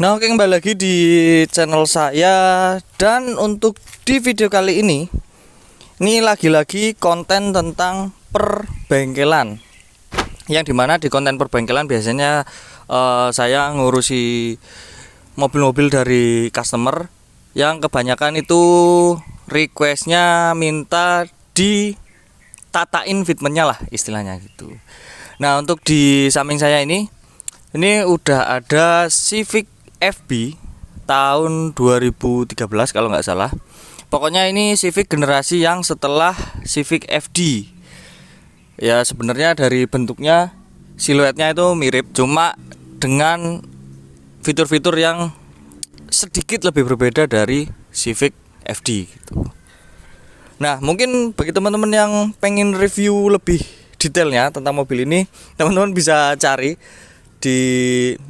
Nah, oke, kembali lagi di channel saya. Dan untuk di video kali ini lagi-lagi konten tentang perbengkelan. Yang dimana di konten perbengkelan biasanya saya ngurusi mobil-mobil dari customer yang kebanyakan itu requestnya minta ditatain fitmentnya lah istilahnya gitu. Nah, untuk di samping saya ini udah ada Civic FB tahun 2013 kalau nggak salah. Pokoknya ini Civic generasi yang setelah Civic FD. Ya sebenarnya dari bentuknya, siluetnya itu mirip, cuma dengan fitur-fitur yang sedikit lebih berbeda dari Civic FD gitu. Nah, mungkin bagi teman-teman yang pengen review lebih detailnya tentang mobil ini, teman-teman bisa cari di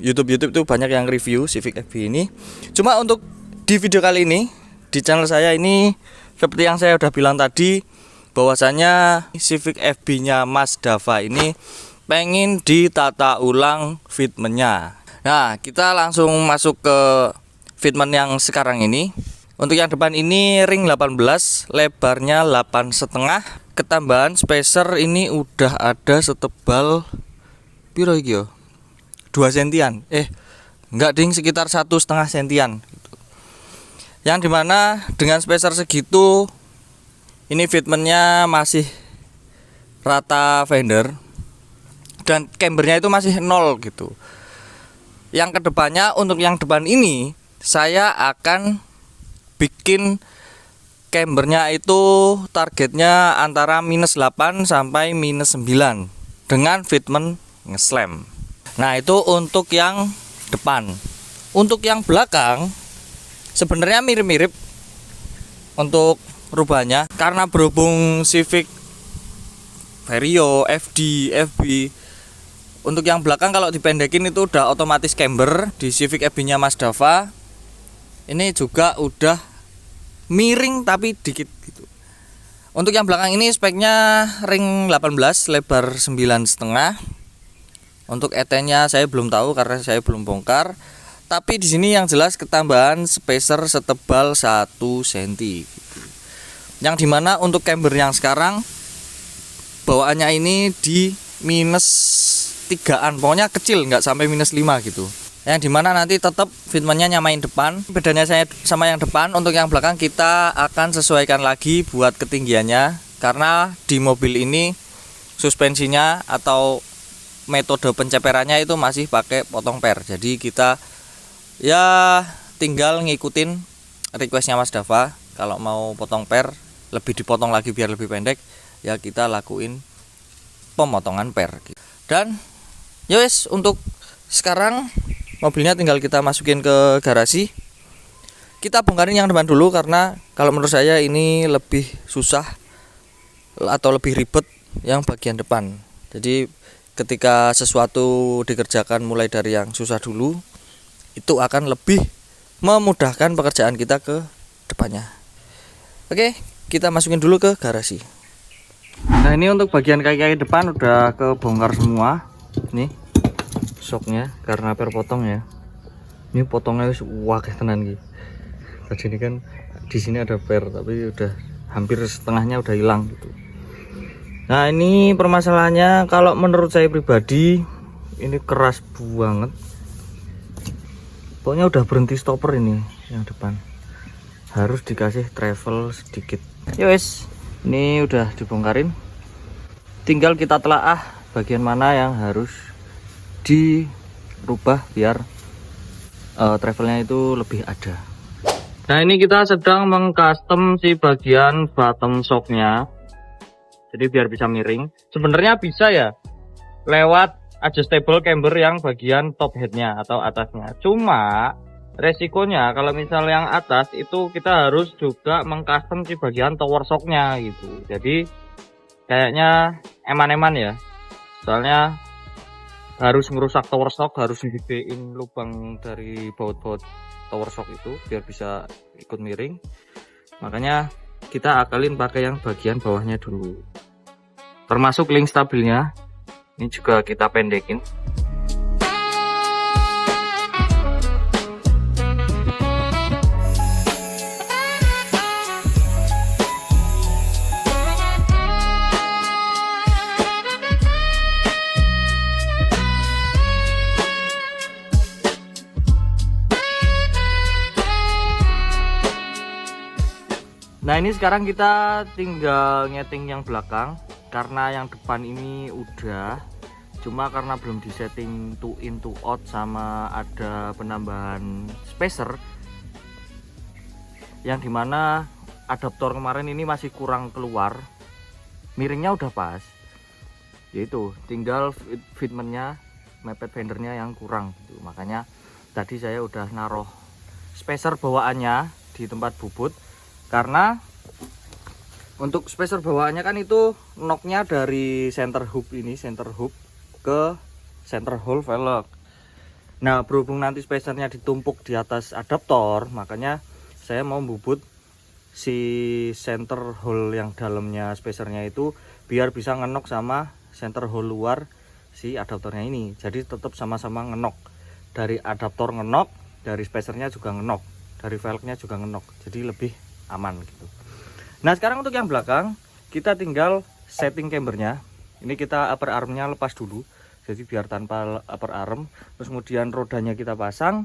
YouTube itu banyak yang review Civic FB ini. Cuma untuk di video kali ini di channel saya ini, seperti yang saya udah bilang tadi, bahwasanya Civic FB-nya Mas Dava ini pengen ditata ulang fitmentnya. Nah, kita langsung masuk ke fitment yang sekarang ini. Untuk yang depan ini ring 18, lebarnya 8,5. Ketambahan spacer ini udah ada setebal piro iki yo? 2 sentian. Enggak ding, sekitar 1,5 sentian gitu. Yang dimana dengan spacer segitu ini fitmentnya masih rata fender dan cambernya itu masih 0 gitu. Yang kedepannya, untuk yang depan ini saya akan bikin cambernya itu targetnya antara -8 sampai -9 dengan fitment ngeslam. Nah, itu untuk yang depan. Untuk yang belakang sebenarnya mirip-mirip untuk rubahnya, karena berhubung Civic Vario, FD, FB. Untuk yang belakang kalau dipendekin itu udah otomatis camber. Di Civic FB-nya Mas Dava ini juga udah miring tapi dikit gitu. Untuk yang belakang ini speknya ring 18, lebar 9,5. Untuk ET-nya saya belum tahu karena saya belum bongkar. Tapi di sini yang jelas ketambahan spacer setebal 1 cm gitu. Yang dimana untuk camber yang sekarang bawaannya ini di -3-an, pokoknya kecil, nggak sampai -5 gitu. Yang dimana nanti tetap fitmentnya nyamain depan. Bedanya saya sama yang depan, untuk yang belakang kita akan sesuaikan lagi buat ketinggiannya, karena di mobil ini suspensinya atau metode penceperannya itu masih pakai potong per. Jadi kita ya tinggal ngikutin requestnya Mas Dava. Kalau mau potong per, lebih dipotong lagi biar lebih pendek, ya kita lakuin pemotongan per. Dan yowes, untuk sekarang mobilnya tinggal kita masukin ke garasi. Kita bongkarin yang depan dulu, karena kalau menurut saya ini lebih susah atau lebih ribet yang bagian depan. Jadi ketika sesuatu dikerjakan mulai dari yang susah dulu, itu akan lebih memudahkan pekerjaan kita ke depannya. Oke, kita masukin dulu ke garasi. Nah, ini untuk bagian kaki-kaki depan udah kebongkar semua. Nih shocknya karena per potong ya. Ini potongnya wah tenan gitu. Tadi ini kan di sini ada per, tapi udah hampir setengahnya udah hilang gitu. Nah, ini permasalahannya kalau menurut saya pribadi ini keras banget. Pokoknya udah berhenti stopper ini yang depan. Harus dikasih travel sedikit. Yowes, ini udah dibongkarin. Tinggal kita telaah bagian mana yang harus dirubah biar travelnya itu lebih ada. Nah, ini kita sedang mengcustom si bagian bottom shocknya. Jadi biar bisa miring. Sebenarnya bisa ya lewat adjustable camber yang bagian top headnya atau atasnya. Cuma resikonya kalau misal yang atas itu kita harus juga mengcustom si bagian tower shocknya gitu. Jadi kayaknya eman-eman ya. Soalnya harus merusak tower shock, harus gedein lubang dari baut-baut tower shock itu biar bisa ikut miring. Makanya kita akalin pakai yang bagian bawahnya dulu. Termasuk link stabilnya ini juga kita pendekin. Nah ini sekarang kita tinggal nyeting yang belakang, karena yang depan ini udah, cuma karena belum disetting to in to out sama ada penambahan spacer, yang dimana adaptor kemarin ini masih kurang keluar, miringnya udah pas, yaitu tinggal fitmentnya, mepet fendernya yang kurang gitu. Makanya tadi saya udah naruh spacer bawaannya di tempat bubut, karena untuk spacer bawaannya kan itu knocknya dari center hub ini, center hub ke center hole velg. Nah berhubung nanti spacernya ditumpuk di atas adaptor, makanya saya mau bubut si center hole yang dalamnya spacernya itu biar bisa ngenok sama center hole luar si adaptornya ini. Jadi tetap sama-sama ngenok, dari adaptor ngenok, dari spacernya juga ngenok, dari velgnya juga ngenok, jadi lebih aman gitu. Nah sekarang untuk yang belakang kita tinggal setting cambernya. Ini kita upper armnya lepas dulu, jadi biar tanpa upper arm. Terus kemudian rodanya kita pasang,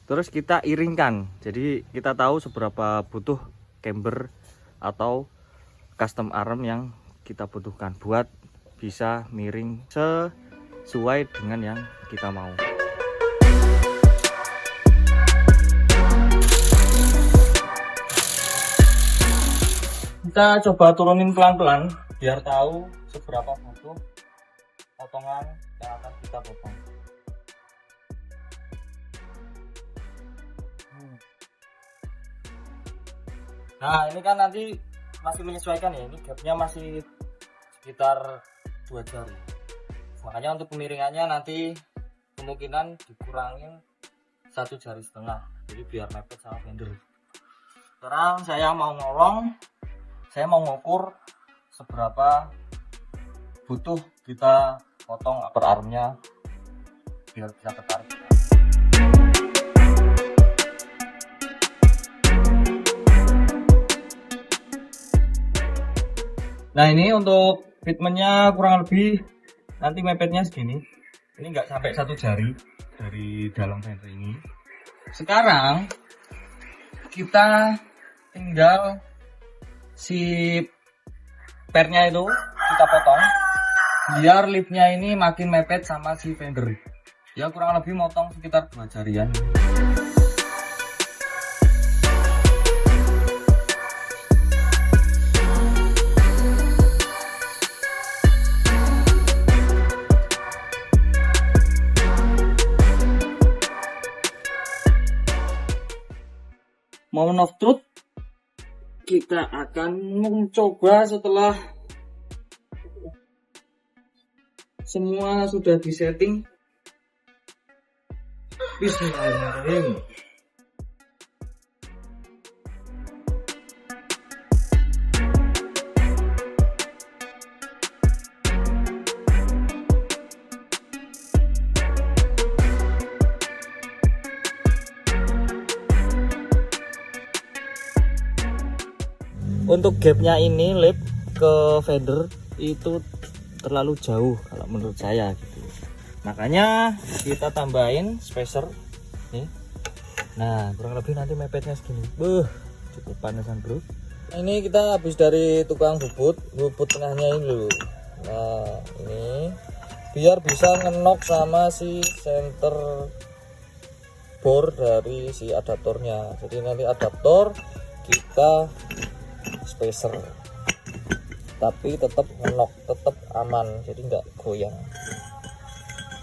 terus kita iringkan, jadi kita tahu seberapa butuh camber atau custom arm yang kita butuhkan buat bisa miring sesuai dengan yang kita mau. Kita coba turunin pelan-pelan biar tahu seberapa butuh potongan yang akan kita potong. Nah ini kan nanti masih menyesuaikan ya, ini gapnya masih sekitar 2 jari. Makanya untuk pemiringannya nanti kemungkinan dikurangin 1,5 jari, jadi biar mepet sama fender. Sekarang saya mau ngolong, saya mau ngukur seberapa butuh kita potong upper armnya biar bisa ketarik. Nah ini untuk fitmentnya kurang lebih nanti mepetnya segini. Ini nggak sampai 1 jari dari dalam fender ini. Sekarang kita tinggal si pernya itu kita potong biar lipnya ini makin mepet sama si fender. Ya kurang lebih motong sekitar 2 jarian. Moment of truth, kita akan mencoba setelah semua sudah disetting. Bismillahirrahmanirrahim. Untuk gapnya ini lip ke fender itu terlalu jauh kalau menurut saya gitu. Makanya kita tambahin spacer nih. Nah kurang lebih nanti mepetnya segini. Cukup panasan bro. Ini kita habis dari tukang bubut tengahnya ini loh. Nah ini biar bisa ngenok sama si center bore dari si adaptornya. Jadi nanti adaptor kita spacer tapi tetap ngenok, tetap aman, jadi nggak goyang.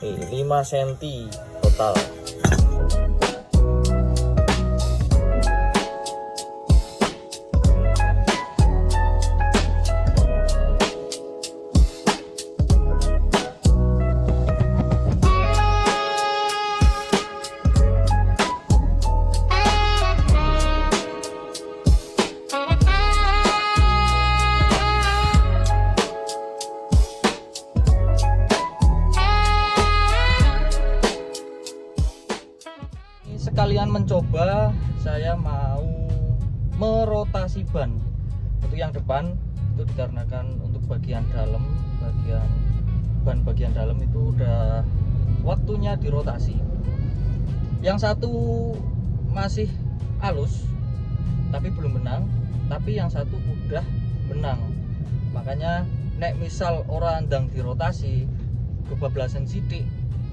5 cm total. Sekalian mencoba, saya mau merotasi ban. Untuk yang depan itu dikarenakan untuk bagian dalam, ban bagian dalam itu udah waktunya dirotasi. Yang satu masih halus tapi belum benang, tapi yang satu udah benang. Makanya nek misal orang ndang dirotasi kebablasan sithik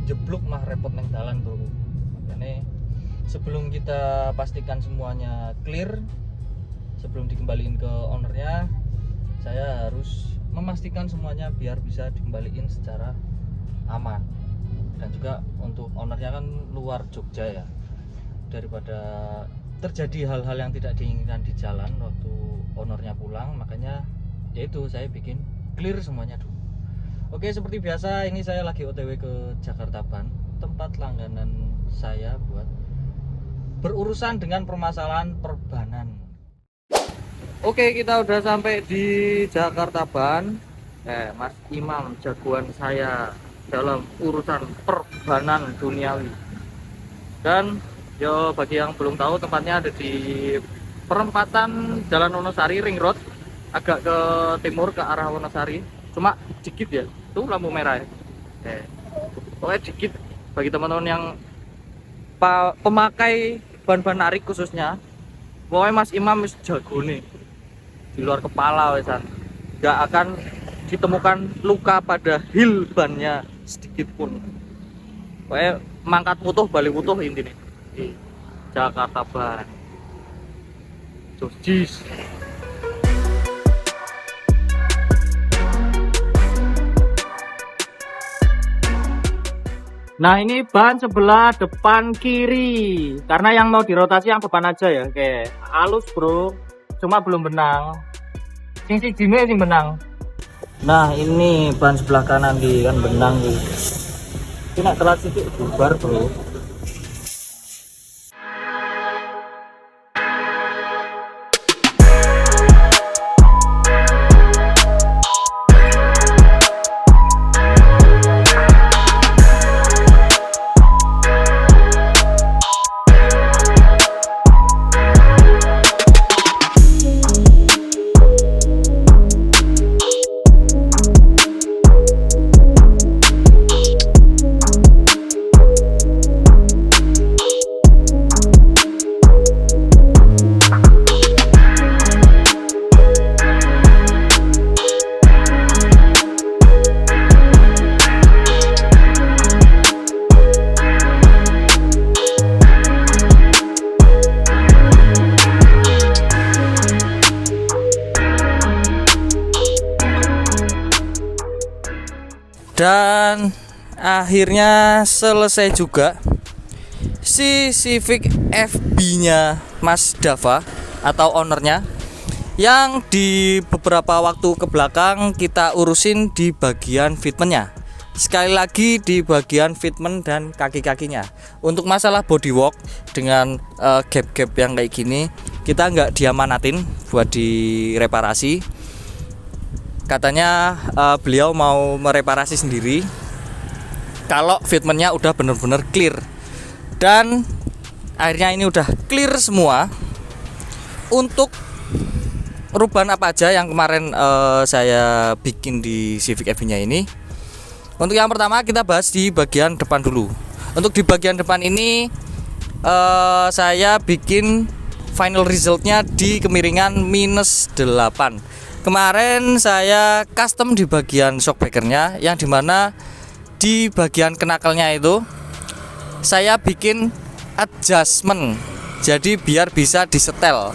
jeblok mah repot neng dalan bro. Makanya sebelum kita pastikan semuanya clear, sebelum dikembaliin ke ownernya, saya harus memastikan semuanya biar bisa dikembaliin secara aman. Dan juga untuk ownernya kan luar Jogja ya, daripada terjadi hal-hal yang tidak diinginkan di jalan waktu ownernya pulang, makanya yaitu saya bikin clear semuanya dulu. Oke, seperti biasa ini saya lagi OTW ke Jakarta Ban, tempat langganan saya buat berurusan dengan permasalahan perbanan. Oke, kita udah sampai di Jakarta Ban. Mas Imam jagoan saya dalam urusan perbanan duniawi. Dan yo bagi yang belum tahu, tempatnya ada di perempatan Jalan Wonosari Ring Road, agak ke timur ke arah Wonosari. Cuma dikit ya, tuh lampu merah ya. Pokoknya dikit bagi teman-teman yang pemakai ban-ban narik khususnya. Pokoknya Mas Imam wis jago nih, di luar kepala wesan. Gak akan ditemukan luka pada heel bannya sedikit pun. Pokoknya mangkat utuh balik utuh intinya di Jakarta Ban. Jis. Nah ini ban sebelah depan kiri, karena yang mau dirotasi yang depan aja ya. Oke, halus bro, cuma belum benang. Sing benang. Nah ini ban sebelah kanan di kan benang di. Ini nak telat sedikit bubar bro. Dan akhirnya selesai juga si Civic FB-nya Mas Dava atau ownernya, yang di beberapa waktu ke belakang kita urusin di bagian fitmentnya. Sekali lagi di bagian fitment dan kaki-kakinya. Untuk masalah bodywork dengan gap-gap yang kayak gini, kita nggak diamanatin buat direparasi. Katanya beliau mau mereparasi sendiri kalau fitmentnya udah bener-bener clear. Dan akhirnya ini udah clear semua. Untuk perubahan apa aja yang kemarin saya bikin di Civic FB-nya ini. Untuk yang pertama kita bahas di bagian depan dulu. Untuk di bagian depan ini saya bikin final resultnya di kemiringan -8. Kemarin saya custom di bagian shockbreakernya, yang dimana di bagian kenakalnya itu saya bikin adjustment, jadi biar bisa disetel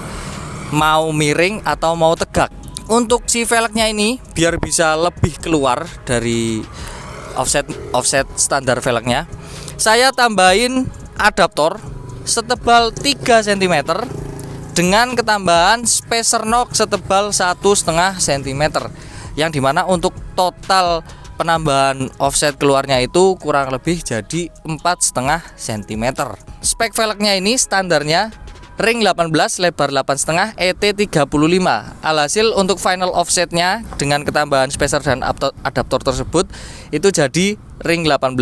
mau miring atau mau tegak. Untuk si velgnya ini biar bisa lebih keluar dari offset standar velgnya, saya tambahin adaptor setebal 3 cm dengan ketambahan spacer knock setebal 1,5 cm, yang dimana untuk total penambahan offset keluarnya itu kurang lebih jadi 4,5 cm. Spek velgnya ini standarnya ring 18 lebar 8,5 ET 35. Alhasil untuk final offsetnya dengan ketambahan spacer dan adaptor tersebut itu jadi ring 18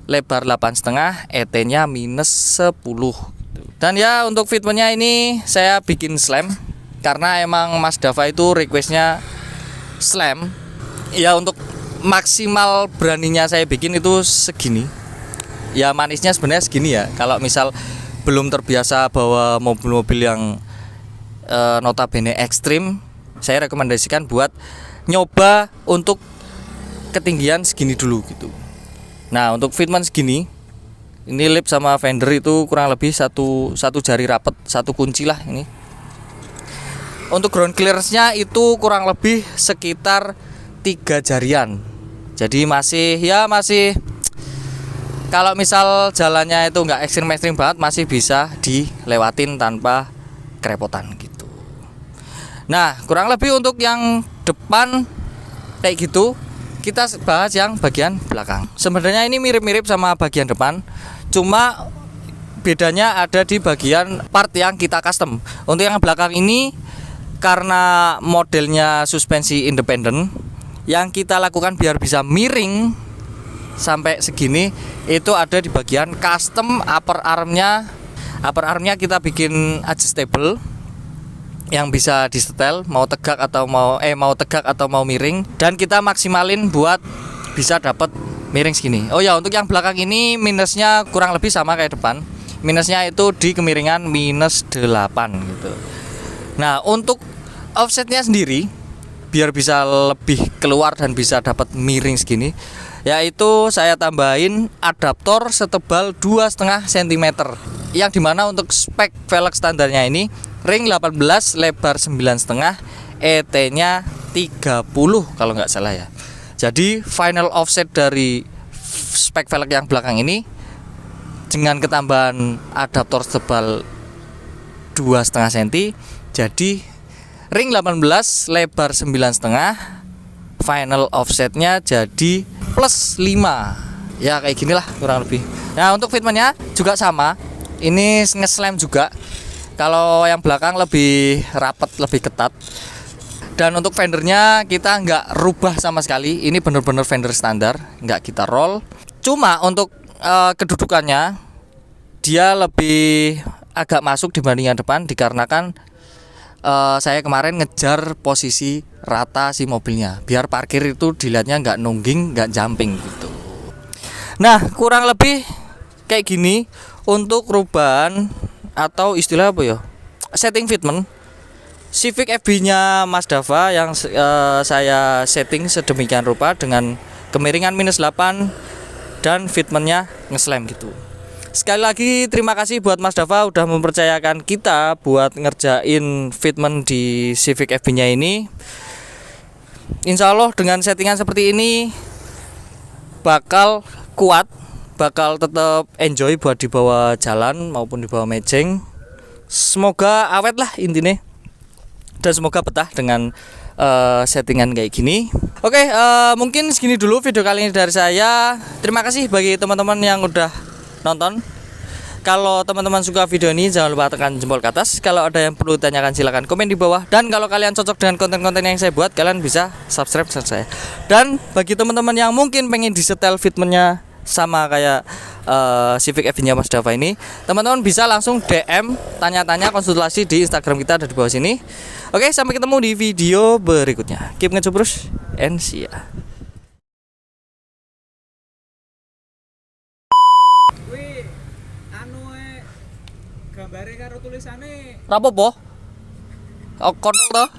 lebar 8,5 ET nya -10. Dan ya untuk fitmentnya ini saya bikin slam, karena emang Mas Dava itu requestnya slam. Ya untuk maksimal beraninya saya bikin itu segini. Ya manisnya sebenarnya segini ya. Kalau misal belum terbiasa bawa mobil-mobil yang notabene ekstrim, saya rekomendasikan buat nyoba untuk ketinggian segini dulu gitu. Nah, untuk fitment segini, ini lip sama fender itu kurang lebih satu jari rapet, satu kunci lah ini. Untuk ground clearance-nya itu kurang lebih sekitar 3 jarian. Jadi masih kalau misal jalannya itu nggak ekstrim banget, masih bisa dilewatin tanpa kerepotan gitu. Nah, kurang lebih untuk yang depan kayak gitu. Kita bahas yang bagian belakang. Sebenarnya ini mirip-mirip sama bagian depan, cuma bedanya ada di bagian part yang kita custom. Untuk yang belakang ini, karena modelnya suspensi independen, yang kita lakukan biar bisa miring sampai segini itu ada di bagian custom upper armnya. Upper armnya kita bikin adjustable yang bisa disetel mau tegak atau mau miring, dan kita maksimalin buat bisa dapat miring segini. Oh ya, untuk yang belakang ini minusnya kurang lebih sama kayak depan. Minusnya itu di kemiringan -8 gitu. Nah, untuk offsetnya sendiri biar bisa lebih keluar dan bisa dapat miring segini, yaitu saya tambahin adaptor setebal 2,5 cm, yang dimana untuk spek velg standarnya ini ring 18, lebar 9,5, ET nya 30 kalau nggak salah ya. Jadi final offset dari spek velg yang belakang ini dengan ketambahan adaptor setebal 2,5 cm, jadi ring 18, lebar 9,5, final offsetnya jadi +5. Ya kayak ginilah kurang lebih. Nah, untuk fitmentnya juga sama. Ini nge-slam juga. Kalau yang belakang lebih rapat, lebih ketat. Dan untuk fendernya kita nggak rubah sama sekali. Ini bener-bener fender standar, nggak kita roll. Cuma untuk kedudukannya dia lebih agak masuk dibanding yang depan, dikarenakan saya kemarin ngejar posisi rata si mobilnya, biar parkir itu dilihatnya nggak nungging, nggak jumping gitu. Nah, kurang lebih kayak gini untuk perubahan atau istilah apa ya, setting fitment Civic FB nya Mas Dava yang saya setting sedemikian rupa dengan kemiringan -8 dan fitmentnya nge-slam gitu. Sekali lagi terima kasih buat Mas Dava udah mempercayakan kita buat ngerjain fitment di Civic FB nya ini. Insya Allah dengan settingan seperti ini bakal kuat, bakal tetap enjoy buat dibawa jalan maupun dibawa mejeng. Semoga awet lah intinya, dan semoga betah dengan settingan kayak gini. Oke, mungkin segini dulu video kali ini dari saya. Terima kasih bagi teman-teman yang udah nonton. Kalau teman-teman suka video ini, jangan lupa tekan jempol ke atas. Kalau ada yang perlu ditanyakan silahkan komen di bawah. Dan kalau kalian cocok dengan konten-konten yang saya buat, kalian bisa subscribe channel saya. Dan bagi teman-teman yang mungkin pengen disetel fitmentnya sama kayak Civic FB nya Mas Dava ini, teman-teman bisa langsung DM, tanya-tanya, konsultasi di Instagram kita ada di bawah sini. Oke, sampai ketemu di video berikutnya. Keep ngecubrus and see ya. Gambare karo tulisane Rapopo? Kontol toh?